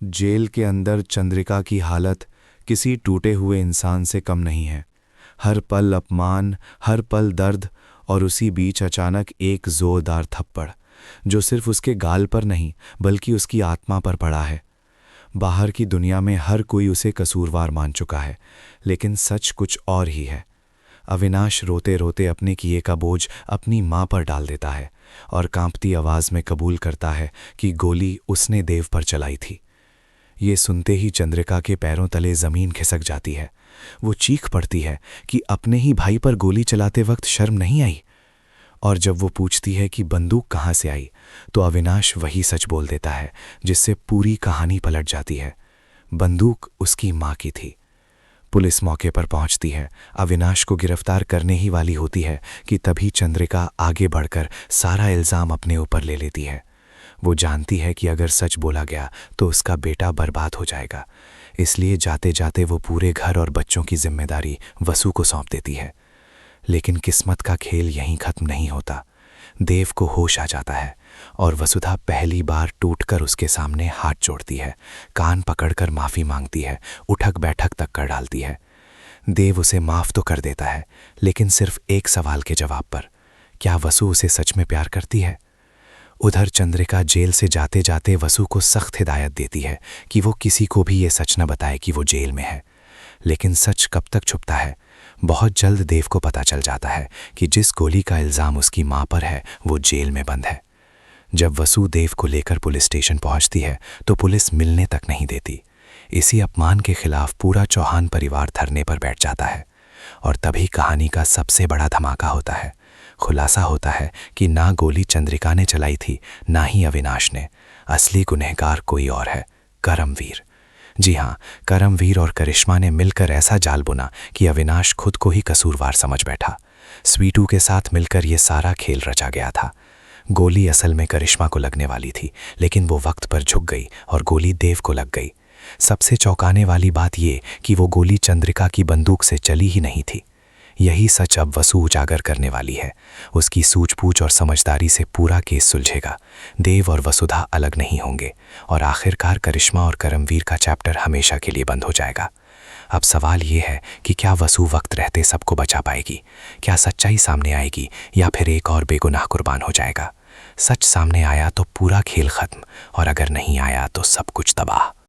Jail के अंदर चंद्रिका की हालत किसी टूटे हुए इंसान से कम नहीं है। हर पल अपमान, हर पल दर्द, और उसी बीच अचानक एक जोरदार थप्पड़ जो सिर्फ उसके गाल पर नहीं बल्कि उसकी आत्मा पर पड़ा है। बाहर की दुनिया में हर कोई उसे कसूरवार मान चुका है, लेकिन सच कुछ और ही है। अविनाश रोते रोते अपने किए का बोझ अपनी मां पर डाल देता है और कांपती आवाज में कबूल करता है कि गोली उसने देव पर चलाई थी। ये सुनते ही चंद्रिका के पैरों तले जमीन खिसक जाती है। वो चीख पड़ती है कि अपने ही भाई पर गोली चलाते वक्त शर्म नहीं आई। और जब वो पूछती है कि बंदूक कहाँ से आई, तो अविनाश वही सच बोल देता है जिससे पूरी कहानी पलट जाती है। बंदूक उसकी माँ की थी। पुलिस मौके पर पहुंचती है, अविनाश को गिरफ्तार करने ही वाली होती है कि तभी चंद्रिका आगे बढ़कर सारा इल्ज़ाम अपने ऊपर ले लेती है। वो जानती है कि अगर सच बोला गया तो उसका बेटा बर्बाद हो जाएगा, इसलिए जाते जाते वो पूरे घर और बच्चों की जिम्मेदारी वसु को सौंप देती है। लेकिन किस्मत का खेल यहीं खत्म नहीं होता। देव को होश आ जाता है और वसुधा पहली बार टूटकर उसके सामने हाथ जोड़ती है, कान पकड़कर माफ़ी मांगती है, उठक बैठक तक कर डालती है। देव उसे माफ़ तो कर देता है, लेकिन सिर्फ एक सवाल के जवाब पर, क्या वसु उसे सच में प्यार करती है? उधर चंद्रिका जेल से जाते जाते वसु को सख्त हिदायत देती है कि वो किसी को भी ये सच न बताए कि वो जेल में है। लेकिन सच कब तक छुपता है? बहुत जल्द देव को पता चल जाता है कि जिस गोली का इल्ज़ाम उसकी मां पर है वो जेल में बंद है। जब वसु देव को लेकर पुलिस स्टेशन पहुंचती है तो पुलिस मिलने तक नहीं देती। इसी अपमान के खिलाफ पूरा चौहान परिवार धरने पर बैठ जाता है। और तभी कहानी का सबसे बड़ा धमाका होता है। खुलासा होता है कि ना गोली चंद्रिका ने चलाई थी, ना ही अविनाश ने। असली गुनहगार कोई और है, करमवीर। जी हाँ, करमवीर और करिश्मा ने मिलकर ऐसा जाल बुना कि अविनाश खुद को ही कसूरवार समझ बैठा। स्वीटू के साथ मिलकर ये सारा खेल रचा गया था। गोली असल में करिश्मा को लगने वाली थी, लेकिन वो वक्त पर झुक गई और गोली देव को लग गई। सबसे चौंकाने वाली बात ये कि वो गोली चंद्रिका की बंदूक से चली ही नहीं थी। यही सच अब वसु उजागर करने वाली है। उसकी सूझबूझ और समझदारी से पूरा केस सुलझेगा। देव और वसुधा अलग नहीं होंगे और आखिरकार करिश्मा और करमवीर का चैप्टर हमेशा के लिए बंद हो जाएगा। अब सवाल ये है कि क्या वसु वक्त रहते सबको बचा पाएगी? क्या सच्चाई सामने आएगी या फिर एक और बेगुनाह कुर्बान हो जाएगा? सच सामने आया तो पूरा खेल खत्म, और अगर नहीं आया तो सब कुछ तबाह।